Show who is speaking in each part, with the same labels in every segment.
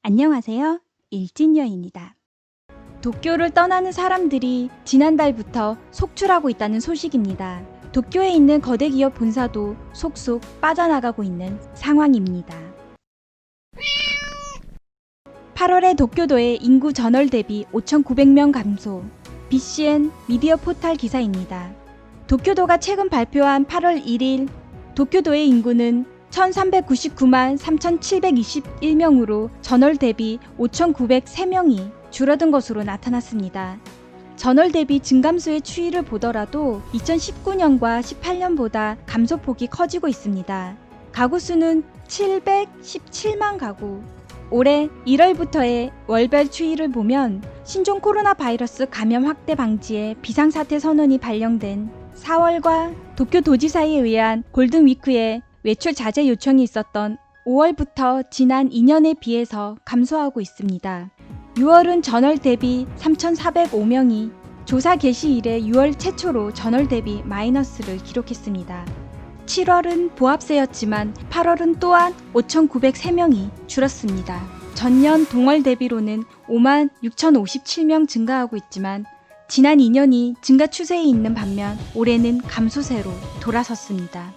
Speaker 1: 안녕하세요. 일진여입니다. 도쿄를 떠나는 사람들이 지난달부터 속출하고 있다는 소식입니다. 도쿄에 있는 거대 기업 본사도 속속 빠져나가고 있는 상황입니다. 8월에 도쿄도의 인구 전월 대비 5,900명 감소. BCN 미디어 포털 기사입니다. 도쿄도가 최근 발표한 8월 1일 도쿄도의 인구는 1399만 3721명으로 전월 대비 5903명이 줄어든 것으로 나타났습니다. 전월 대비 증감수의 추이를 보더라도 2019년과 18년보다 감소폭이 커지고 있습니다. 가구 수는 717만 가구. 올해 1월부터의 월별 추이를 보면 신종 코로나 바이러스 감염 확대 방지에 비상사태 선언이 발령된 4월과 도쿄도지사에 의한 골든위크에 외출 자제 요청이 있었던 5월부터 지난 2년에 비해서 감소하고 있습니다. 6월은 전월 대비 3,405명이 조사 개시 이래 6월 최초로 전월 대비 마이너스를 기록했습니다. 7월은 보합세였지만 8월은 또한 5,903명이 줄었습니다. 전년 동월 대비로는 5만 6,057명 증가하고 있지만 지난 2년이 증가 추세에 있는 반면 올해는 감소세로 돌아섰습니다.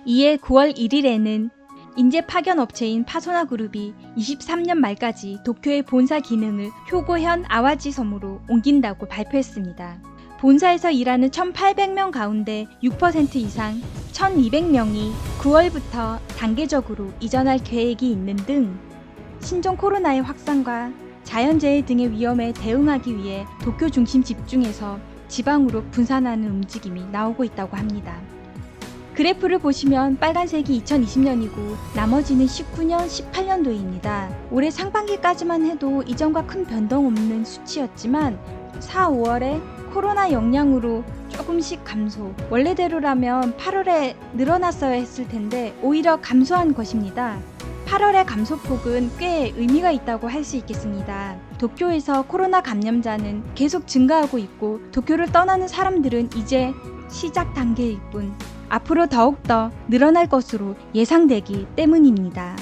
Speaker 1: 이에 9월 1일에는 인재 파견 업체인 파소나그룹이 23년 말까지 도쿄의 본사 기능을 효고현 아와지 섬으로 옮긴다고 발표했습니다. 본사에서 일하는 1,800명 가운데 6% 이상 1,200명이 9월부터 단계적으로 이전할 계획이 있는 등 신종 코로나의 확산과 자연재해 등의 위험에 대응하기 위해 도쿄 중심 집중해서 지방으로 분산하는 움직임이 나오고 있다고 합니다. 그래프를 보시면 빨간색이 2020년이고 나머지는 19년, 18년도입니다. 올해 상반기까지만 해도 이전과 큰 변동 없는 수치였지만 4, 5월에 코로나 영향으로 조금씩 감소. 원래대로라면 8월에 늘어났어야 했을 텐데 오히려 감소한 것입니다. 8월의 감소폭은 꽤 의미가 있다고 할 수 있겠습니다. 도쿄에서 코로나 감염자는 계속 증가하고 있고 도쿄를 떠나는 사람들은 이제 시작 단계일 뿐 앞으로 더욱더 늘어날 것으로 예상되기 때문입니다.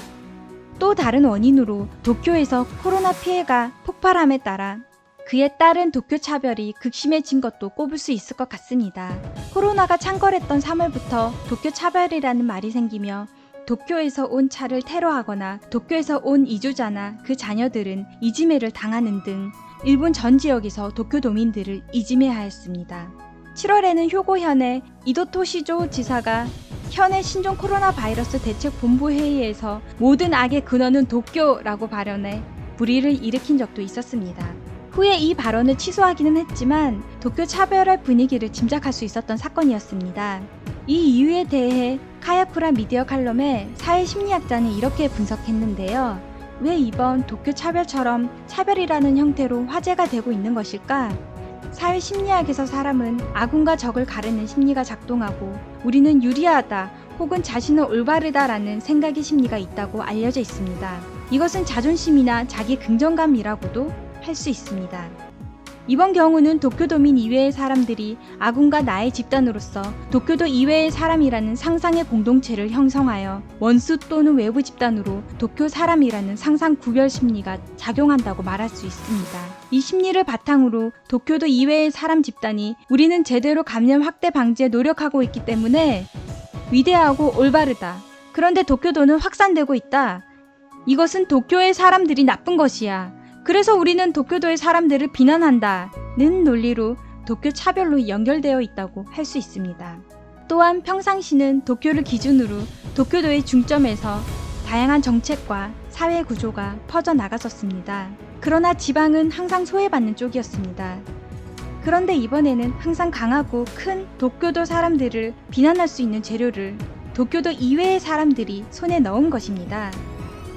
Speaker 1: 또 다른 원인으로 도쿄에서 코로나 피해가 폭발함에 따라 그에 따른 도쿄 차별이 극심해진 것도 꼽을 수 있을 것 같습니다. 코로나가 창궐했던 3월부터 도쿄 차별이라는 말이 생기며 도쿄에서 온 차를 테러하거나 도쿄에서 온 이주자나 그 자녀들은 이지메를 당하는 등 일본 전 지역에서 도쿄도민들을 이지메하였습니다. 7월에는 효고현의 이도토시조 지사가 현의 신종 코로나 바이러스 대책 본부 회의에서 모든 악의 근원은 도쿄라고 발언해 불의를 일으킨 적도 있었습니다. 후에 이 발언을 취소하기는 했지만 도쿄 차별의 분위기를 짐작할 수 있었던 사건이었습니다. 이 이유에 대해 카야쿠라 미디어 칼럼에 사회심리학자는 이렇게 분석했는데요. 왜 이번 도쿄 차별처럼 차별이라는 형태로 화제가 되고 있는 것일까? 사회심리학에서 사람은 아군과 적을 가르는 심리가 작동하고 우리는 유리하다 혹은 자신은 올바르다라는 생각의 심리가 있다고 알려져 있습니다. 이것은 자존심이나 자기 긍정감이라고도 할 수 있습니다. 이번 경우는 도쿄도민 이외의 사람들이 아군과 나의 집단으로서 도쿄도 이외의 사람이라는 상상의 공동체를 형성하여 원수 또는 외부 집단으로 도쿄 사람이라는 상상 구별 심리가 작용한다고 말할 수 있습니다. 이 심리를 바탕으로 도쿄도 이외의 사람 집단이 우리는 제대로 감염 확대 방지에 노력하고 있기 때문에 위대하고 올바르다. 그런데 도쿄도는 확산되고 있다. 이것은 도쿄의 사람들이 나쁜 것이야. 그래서 우리는 도쿄도의 사람들을 비난한다는 논리로 도쿄 차별로 연결되어 있다고 할 수 있습니다. 또한 평상시는 도쿄를 기준으로 도쿄도의 중점에서 다양한 정책과 사회 구조가 퍼져나갔었습니다. 그러나 지방은 항상 소외받는 쪽이었습니다. 그런데 이번에는 항상 강하고 큰 도쿄도 사람들을 비난할 수 있는 재료를 도쿄도 이외의 사람들이 손에 넣은 것입니다.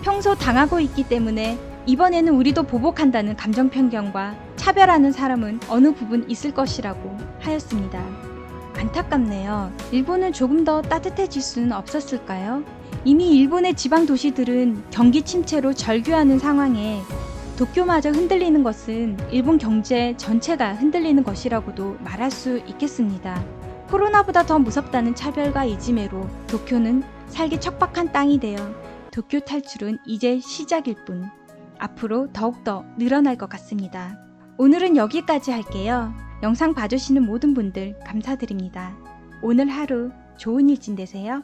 Speaker 1: 평소 당하고 있기 때문에 이번에는 우리도 보복한다는 감정 편견과 차별하는 사람은 어느 부분 있을 것이라고 하였습니다. 안타깝네요. 일본은 조금 더 따뜻해질 수는 없었을까요? 이미 일본의 지방 도시들은 경기 침체로 절규하는 상황에 도쿄마저 흔들리는 것은 일본 경제 전체가 흔들리는 것이라고도 말할 수 있겠습니다. 코로나보다 더 무섭다는 차별과 이지메로 도쿄는 살기 척박한 땅이 되어 도쿄 탈출은 이제 시작일 뿐. 앞으로 더욱더 늘어날 것 같습니다. 오늘은 여기까지 할게요. 영상 봐주시는 모든 분들 감사드립니다. 오늘 하루 좋은 일진 되세요.